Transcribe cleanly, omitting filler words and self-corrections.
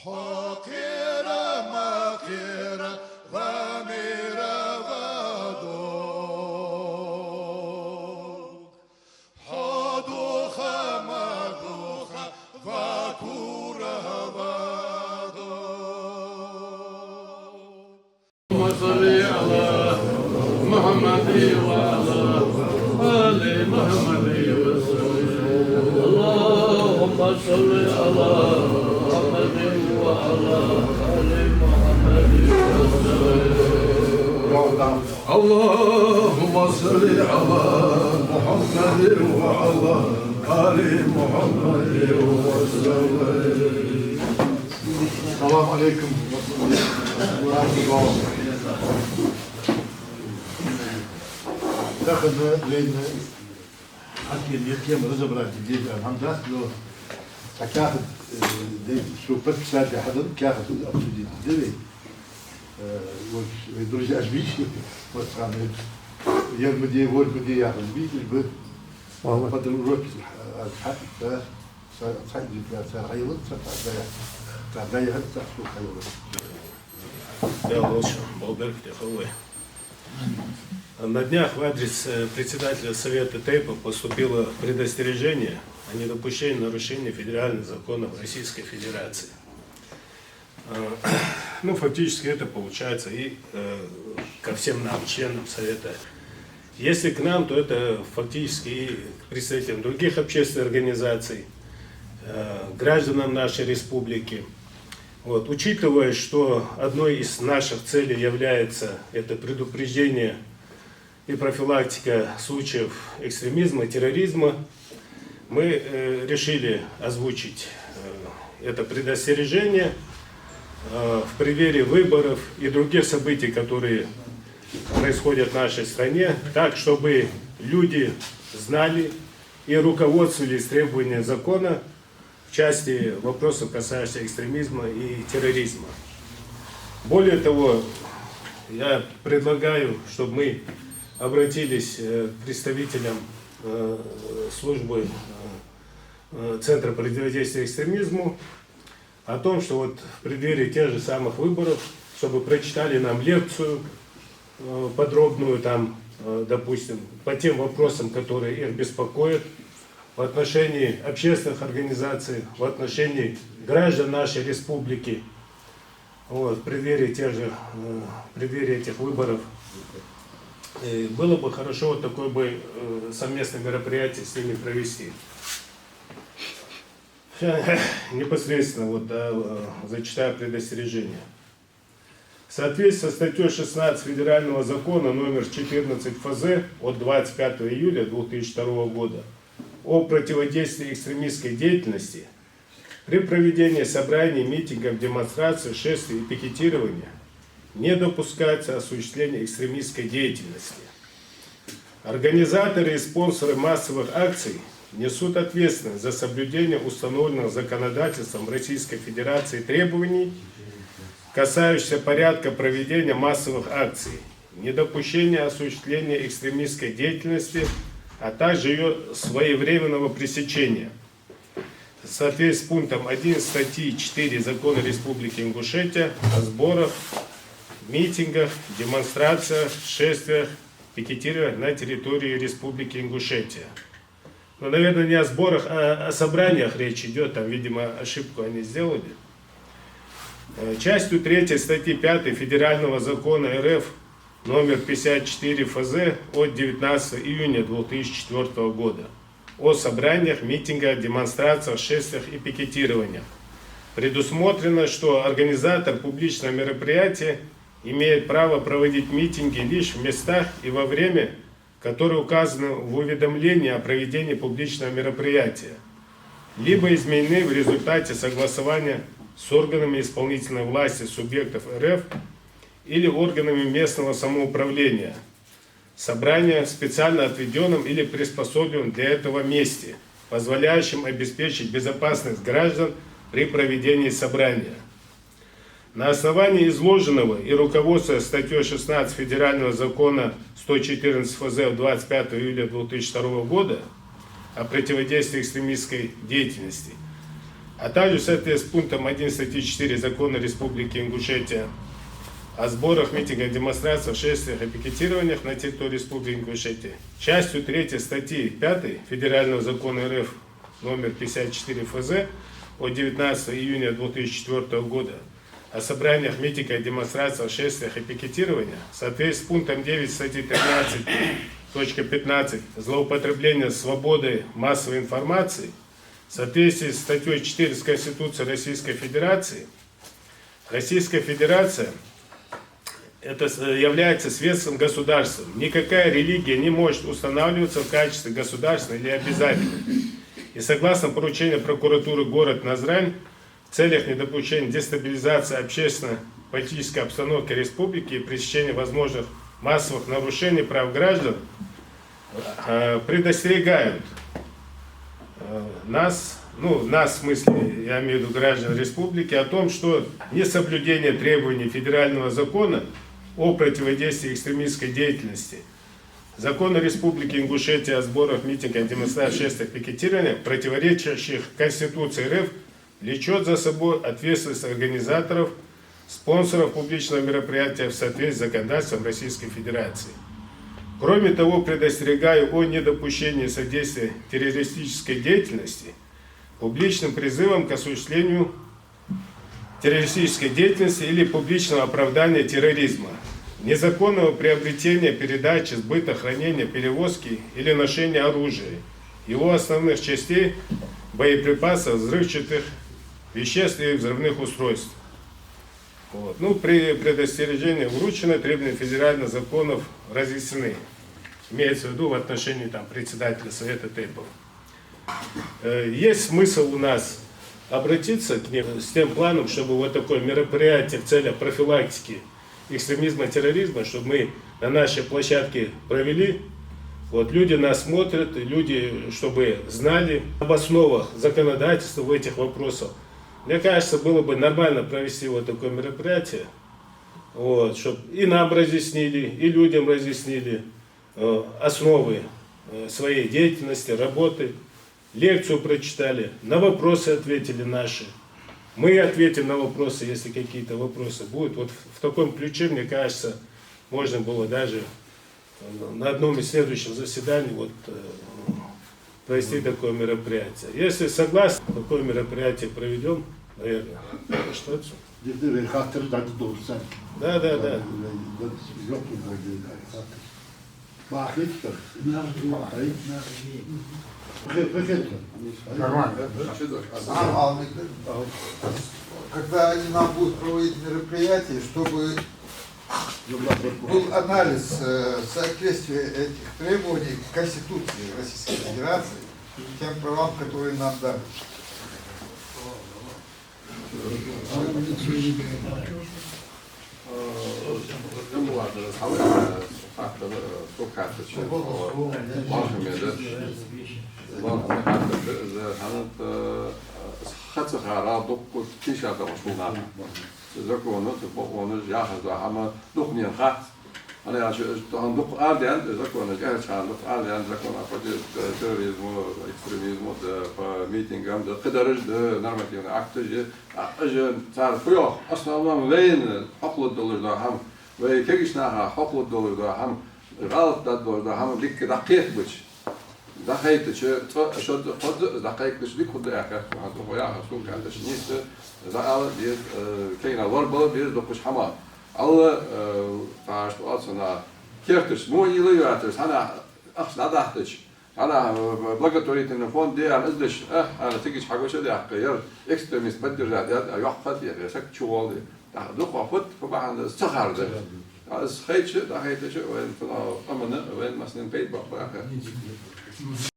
حقيرة مقيرة غامرة غدوك حدوخة مدوخة فاكورة غدوك اللهم صل على محمد وعلى آل محمد وسلم. اللهم صل على محمد وعلى آل محمد وسلم. اللهم صل على محمد وعلى آل محمد وسلم. السلام عليكم ورحمة الله. دخلنا لين حكي اليوم رزق جديد الحمد لله كاخذ شو بس ساعة حدا كاخذ أبسودي دلي ودرجة أشبيش وصانع يوم مدي ول مدي ياخذ بيت البيت فضل روح الحق صحيح صار خيول صار ضيع صار شو خيول. Да, лучше. Балберг, Тиховой. На днях в адрес председателя Совета ТЭПа поступило предостережение о недопущении нарушения федеральных законов Российской Федерации. Ну, фактически это получается и ко всем нам, членам Совета. Если к нам, то это фактически и к представителям других общественных организаций, гражданам нашей республики. Вот. Учитывая, что одной из наших целей является это предупреждение и профилактика случаев экстремизма, терроризма, мы решили озвучить это предостережение в преддверии выборов и других событий, которые происходят в нашей стране, так, чтобы люди знали и руководствовались требованиями закона в части вопросов, касающихся экстремизма и терроризма. Более того, я предлагаю, чтобы мы обратились к представителям службы Центра противодействия экстремизму о том, что вот в преддверии тех же самых выборов, чтобы прочитали нам лекцию подробную там, допустим, по тем вопросам, которые их беспокоят, в отношении общественных организаций, в отношении граждан нашей республики, вот, в преддверии этих выборов. И было бы хорошо вот такое бы совместное мероприятие с ними провести. Непосредственно вот, зачитаю предостережение. В соответствии со статьей 16 Федерального закона номер 14 ФЗ от 25 июля 2002 года о противодействии экстремистской деятельности при проведении собраний, митингов, демонстраций, шествий и пикетирования не допускается осуществление экстремистской деятельности. Организаторы и спонсоры массовых акций несут ответственность за соблюдение установленных законодательством Российской Федерации требований, касающихся порядка проведения массовых акций, недопущения осуществления экстремистской деятельности, а также ее своевременного пресечения. В соответствии с пунктом 1 статьи 4 Закона Республики Ингушетия о сборах, митингах, демонстрациях, шествиях, пикетированиях на территории Республики Ингушетия. Но, наверное, не о сборах, а о собраниях речь идет, там, видимо, ошибку они сделали. Частью 3 статьи 5 Федерального закона РФ номер 54 ФЗ от 19 июня 2004 года о собраниях, митингах, демонстрациях, шествиях и пикетированиях предусмотрено, что организатор публичного мероприятия имеет право проводить митинги лишь в местах и во время, которые указаны в уведомлении о проведении публичного мероприятия, либо изменены в результате согласования с органами исполнительной власти субъектов РФ или органами местного самоуправления, собрания в специально отведенном или приспособленном для этого месте, позволяющим обеспечить безопасность граждан при проведении собрания. На основании изложенного и руководствуясь статьей 16 Федерального закона 114 ФЗ от 25 июля 2002 года о противодействии экстремистской деятельности, а также в соответствии с пунктом 1 статьи 4 Закона Республики Ингушетия о сборах, митингах, демонстрациях, шествиях и пикетированиях на территории Республики Ингушетия, частью 3 статьи 5 Федерального закона РФ номер 54 ФЗ от 19 июня 2004 года о собраниях, митингах, демонстрациях, шествиях и пикетированиях, в соответствии с пунктом 9 статьи 13.15 злоупотребление свободой массовой информации, в соответствии с статьей 4 Конституции Российской Федерации, Российская Федерация это является светским государством. Никакая религия не может устанавливаться в качестве государственной или обязательной. И согласно поручению прокуратуры города Назрань, в целях недопущения дестабилизации общественно-политической обстановки республики и пресечения возможных массовых нарушений прав граждан, предостерегают нас в смысле, я имею в виду граждан республики, о том, что несоблюдение требований федерального закона о противодействии экстремистской деятельности, Закона Республики Ингушетия о сборах, митингах, демонстрациях, шествиях, пикетированиях, противоречащих Конституции РФ, влечет за собой ответственность организаторов, спонсоров публичного мероприятия в соответствии с законодательством Российской Федерации. Кроме того, предостерегаю о недопущении содействия террористической деятельности, публичным призывом к осуществлению террористической деятельности или публичного оправдания терроризма, незаконного приобретения, передачи, сбыта, хранения, перевозки или ношения оружия, его основных частей, боеприпасов, взрывчатых веществ и взрывных устройств. При предостережении вручено, требования федеральных законов разъяснены. Имеется в виду в отношении председателя Совета ТЭПов. Есть смысл у нас обратиться к ним с тем планом, чтобы вот такое мероприятие в целях профилактики экстремизма, терроризма, чтобы мы на нашей площадке провели. Люди нас смотрят, люди, чтобы знали об основах законодательства в этих вопросах. Мне кажется, было бы нормально провести вот такое мероприятие, чтобы и нам разъяснили, и людям разъяснили основы своей деятельности, работы, лекцию прочитали, на вопросы ответили наши. Мы ответим на вопросы, если какие-то вопросы будут. Вот в таком ключе, мне кажется, можно было даже на одном из следующих заседаний провести такое мероприятие. Если согласны, такое мероприятие проведем, наверное. Что это? Да. Когда они нам будут проводить мероприятие, чтобы был анализ соответствия этих требований к Конституции Российской Федерации и тем правам, которые нам дали. أنا هندق أردن زكونا جهة هندق أردن زكونا فجأة terrorismo, ekstremizmo, meeting am da قدرج da normativne akte je tar fuyo aslında veyn haklı dolur da ham ve kegişna haklı dolur da ham galat da dolur da ham dik dakik biç دقيقة شو قد دقيقة شو بيكون ده أكثر هذا هو يا شو كان تشنيس زعل بير كينا ضربة بير دقش حمار الله تعرف أصلا كيفتش مو يلياتش أنا أخش نضحتش أنا بلغتوريت النفون دي أنا إزدش أنا تيجي حاجة شو ده غير إكستريميست بدر ده يحفظ يعني شك شو ده دقة فت فبعد سخر ده از خیلی شد، وین فلا امنه وین مثلا پیدا بخوره.